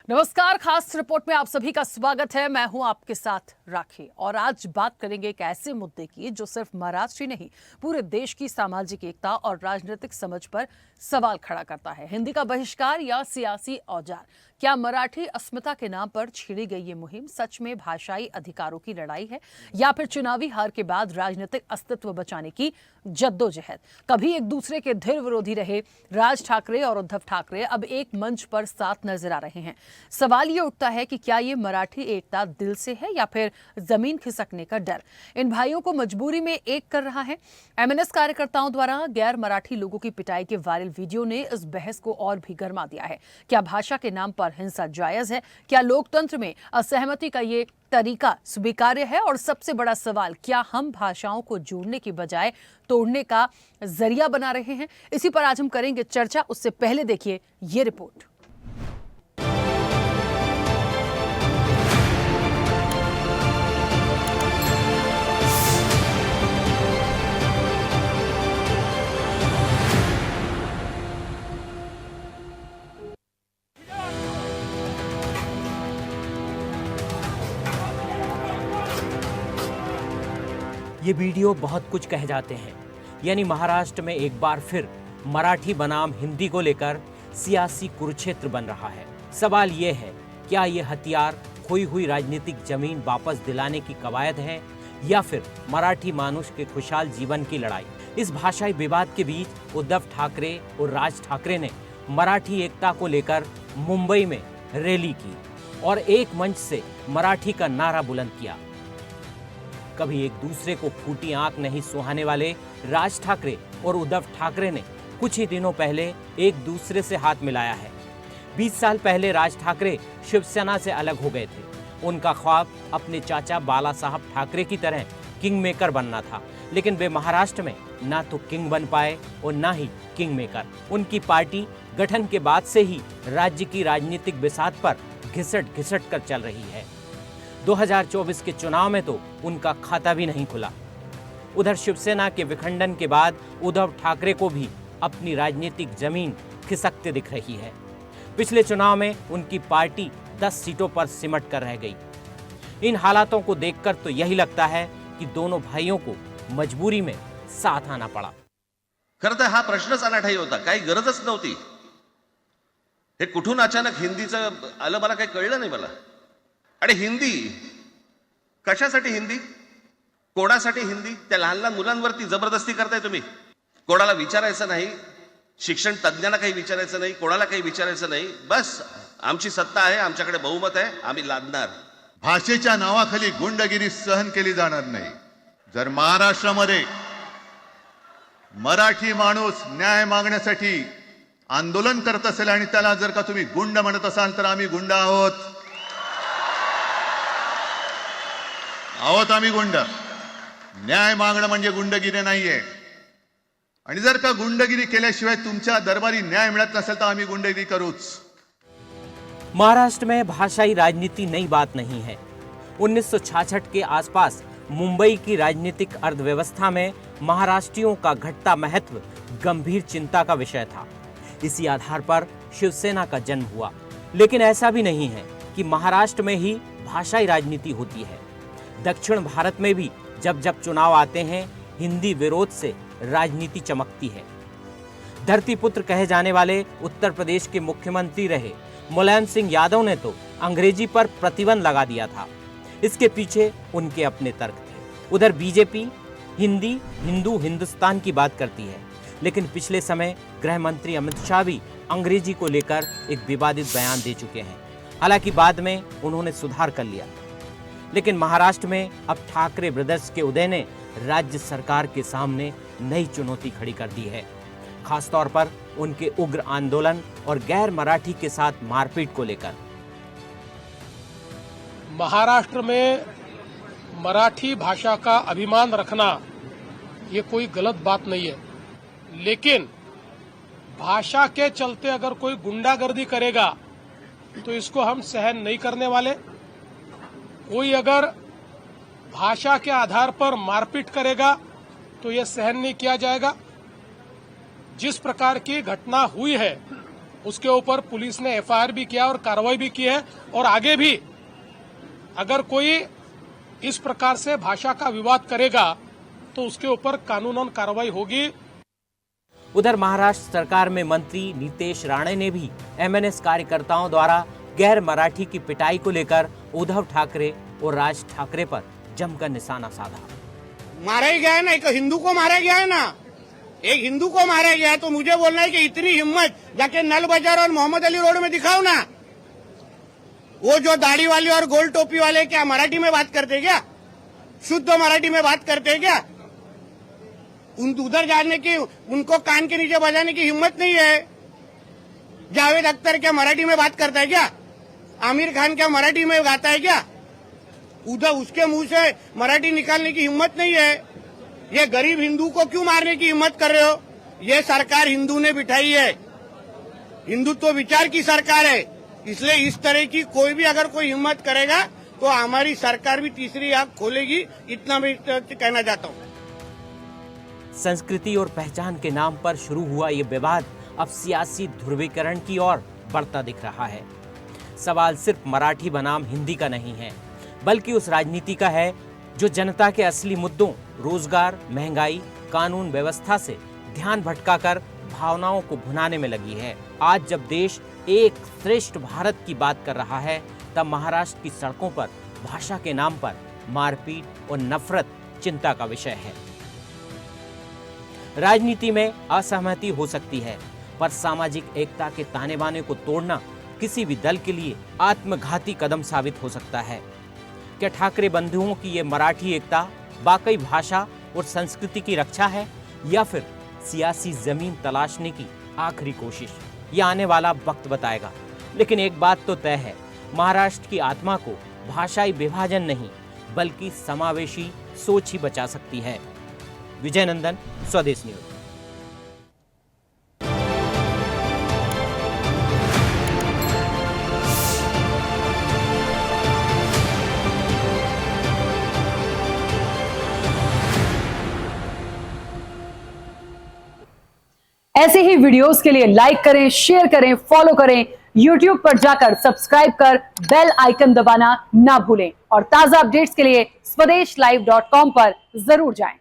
नमस्कार, खास रिपोर्ट में आप सभी का स्वागत है। मैं हूं आपके साथ राखी और आज बात करेंगे एक ऐसे मुद्दे की जो सिर्फ महाराष्ट्र ही नहीं, पूरे देश की सामाजिक एकता और राजनीतिक समझ पर सवाल खड़ा करता है। हिंदी का बहिष्कार या सियासी औजार? क्या मराठी अस्मिता के नाम पर छेड़ी गई ये मुहिम सच में भाषाई अधिकारों की लड़ाई है या फिर चुनावी हार के बाद राजनीतिक अस्तित्व बचाने की जद्दोजहद? कभी एक दूसरे के धीर विरोधी रहे राज ठाकरे और उद्धव ठाकरे अब एक मंच पर साथ नजर आ रहे हैं। सवाल ये उठता है कि क्या ये मराठी एकता दिल से है या फिर जमीन खिसकने का डर इन भाइयों को मजबूरी में एक कर रहा है? एमएनएस कार्यकर्ताओं द्वारा गैर मराठी लोगों की पिटाई के वायरल वीडियो ने इस बहस को और भी गर्मा दिया है। क्या भाषा के नाम पर हिंसा जायज है? क्या लोकतंत्र में असहमति का ये तरीका स्वीकार्य है? और सबसे बड़ा सवाल, क्या हम भाषाओं को जोड़ने की बजाय तोड़ने का जरिया बना रहे हैं? इसी पर आज हम करेंगे चर्चा। उससे पहले देखिए ये रिपोर्ट। ये वीडियो बहुत कुछ कह जाते हैं। यानी महाराष्ट्र में एक बार फिर मराठी बनाम हिंदी को लेकर सियासी कुरुक्षेत्र बन रहा है। सवाल ये है, क्या ये हथियार खोई हुई राजनीतिक जमीन वापस दिलाने की कवायद है या फिर मराठी मानुष के खुशहाल जीवन की लड़ाई? इस भाषाई विवाद के बीच उद्धव ठाकरे और राज ठाकरे ने मराठी एकता को लेकर मुंबई में रैली की और एक मंच से मराठी का नारा बुलंद किया। कभी एक दूसरे को फूटी आंख नहीं सुहाने वाले राज ठाकरे और उद्धव ठाकरे ने कुछ ही दिनों पहले एक दूसरे से हाथ मिलाया है। 20 साल पहले राज ठाकरे शिवसेना से अलग हो गए थे। उनका ख्वाब अपने चाचा बाला साहब ठाकरे की तरह किंग मेकर बनना था, लेकिन वे महाराष्ट्र में ना तो किंग बन पाए और ना ही किंग मेकर। उनकी पार्टी गठन के बाद से ही राज्य की राजनीतिक बिसात पर घिसट घिसट कर चल रही है। 2024 के चुनाव में तो उनका खाता भी नहीं खुला। उधर शिवसेना के विखंडन के बाद उद्धव ठाकरे को भी अपनी राजनीतिक जमीन खिसकते दिख रही है। पिछले चुनाव में उनकी पार्टी 10 सीटों पर सिमट कर रह गई। इन हालातों को देखकर तो यही लगता है कि दोनों भाइयों को मजबूरी में साथ आना पड़ा। खरं तर हा प्रश्नच अनाठाई होता, काही गरजच नव्हती। हे कुठून अचानक हिंदीचं आलं मला काही कळलं नाही मला। आणि हिंदी कशासाठी? हिंदी कोणासाठी? हिंदी त्या लहान लहान मुलांवरती जबरदस्ती करताय तुम्ही। कोणाला विचारायचं नाही, शिक्षण तज्ञांना काही विचारायचं नाही, कोणाला काही विचारायचं नाही। बस आमची सत्ता आहे, आमच्याकडे बहुमत आहे, आम्ही लादणार। भाषेच्या नावाखाली गुंडगिरी सहन केली जाणार नाही। जर महाराष्ट्रामध्ये मराठी माणूस न्याय मागण्यासाठी आंदोलन करत असेल आणि त्याला जर का तुम्ही गुंड म्हणत असाल तर आम्ही गुंड आहोत। आम्ही गुंड। न्याय मागणं म्हणजे गुंडगिरी नाहीये। आणि जर का गुंडगिरी केल्याशिवाय तुमच्या दरबारी न्याय मिळत नसेल तर आम्ही गुंडगिरी करूच। महाराष्ट्र में भाषाई राजनीति नई बात नहीं है। 1966 के आसपास मुंबई की राजनीतिक अर्थव्यवस्था में महाराष्ट्रियों का घटता महत्व गंभीर चिंता का विषय था। इसी आधार पर शिवसेना का जन्म हुआ। लेकिन ऐसा भी नहीं है कि महाराष्ट्र में ही भाषाई राजनीति होती है। दक्षिण भारत में भी जब जब चुनाव आते हैं, हिंदी विरोध से राजनीति चमकती है। धरतीपुत्र कहे जाने वाले उत्तर प्रदेश के मुख्यमंत्री रहे मुलायम सिंह यादव ने तो अंग्रेजी पर प्रतिबंध लगा दिया था। इसके पीछे उनके अपने तर्क थे। उधर बीजेपी हिंदी, हिंदू, हिंदुस्तान की बात करती है, लेकिन पिछले समय गृह मंत्री अमित शाह भी अंग्रेजी को लेकर एक विवादित बयान दे चुके हैं। हालांकि बाद में उन्होंने सुधार कर लिया। लेकिन महाराष्ट्र में अब ठाकरे ब्रदर्स के उदय ने राज्य सरकार के सामने नई चुनौती खड़ी कर दी है, खासतौर पर उनके उग्र आंदोलन और गैर मराठी के साथ मारपीट को लेकर। महाराष्ट्र में मराठी भाषा का अभिमान रखना ये कोई गलत बात नहीं है, लेकिन भाषा के चलते अगर कोई गुंडागर्दी करेगा तो इसको हम सहन नहीं करने वाले। कोई अगर भाषा के आधार पर मारपीट करेगा तो यह सहन नहीं किया जाएगा। जिस प्रकार की घटना हुई है उसके ऊपर पुलिस ने एफआईआर भी किया और कार्रवाई भी की है, और आगे भी अगर कोई इस प्रकार से भाषा का विवाद करेगा तो उसके ऊपर कानूनन कार्रवाई होगी। उधर महाराष्ट्र सरकार में मंत्री नीतेश राणे ने भी एमएनएस कार्यकर्ताओं द्वारा गैर मराठी की पिटाई को लेकर उद्धव ठाकरे और राज ठाकरे पर जमकर निशाना साधा। मारा ही गया है ना, एक हिंदू को मारा गया है ना, एक हिंदू को मारा गया है, तो मुझे बोलना है कि इतनी हिम्मत जाके नल बाजार और मोहम्मद अली रोड में दिखाओ ना। वो जो दाढ़ी वाले और गोल टोपी वाले क्या मराठी में बात करते क्या? शुद्ध मराठी में बात करते क्या? उधर जाने की, उनको कान के नीचे बजाने की हिम्मत नहीं है। जावेद अख्तर क्या मराठी में बात करता है क्या? आमिर खान क्या मराठी में गाता है क्या? उधर उसके मुंह से मराठी निकालने की हिम्मत नहीं है। ये गरीब हिंदू को क्यों मारने की हिम्मत कर रहे हो? ये सरकार हिंदू ने बिठाई है, हिंदुत्व विचार की सरकार है, इसलिए इस तरह की कोई भी अगर कोई हिम्मत करेगा तो हमारी सरकार भी तीसरी आंख खोलेगी, इतना मैं कहना चाहता हूँ। संस्कृति और पहचान के नाम पर शुरू हुआ ये विवाद अब सियासी ध्रुवीकरण की ओर बढ़ता दिख रहा है। सवाल सिर्फ मराठी बनाम हिंदी का नहीं है, बल्कि उस राजनीति का है जो जनता के असली मुद्दों रोजगार, महंगाई, कानून व्यवस्था से ध्यान भटकाकर भावनाओं को भुनाने में लगी है। आज जब देश एक श्रेष्ठ भारत की बात कर रहा है, तब महाराष्ट्र की सड़कों पर भाषा के नाम पर मारपीट और नफरत चिंता का विषय है। राजनीति में असहमति हो सकती है, पर सामाजिक एकता के ताने बाने को तोड़ना किसी भी दल के लिए आत्मघाती कदम साबित हो सकता है। क्या ठाकरे बंधुओं की ये मराठी एकता वाकई भाषा और संस्कृति की रक्षा है, या फिर सियासी जमीन तलाशने की आखिरी कोशिश? ये आने वाला वक्त बताएगा। लेकिन एक बात तो तय है, महाराष्ट्र की आत्मा को भाषाई विभाजन नहीं बल्कि समावेशी सोच ही बचा सकती है। विजय नंदन, स्वदेश न्यूज। ऐसे ही वीडियोस के लिए लाइक करें, शेयर करें, फॉलो करें। YouTube पर जाकर सब्सक्राइब कर बेल आइकन दबाना ना भूलें और ताजा अपडेट्स के लिए स्वदेशलाइव.com पर जरूर जाएं।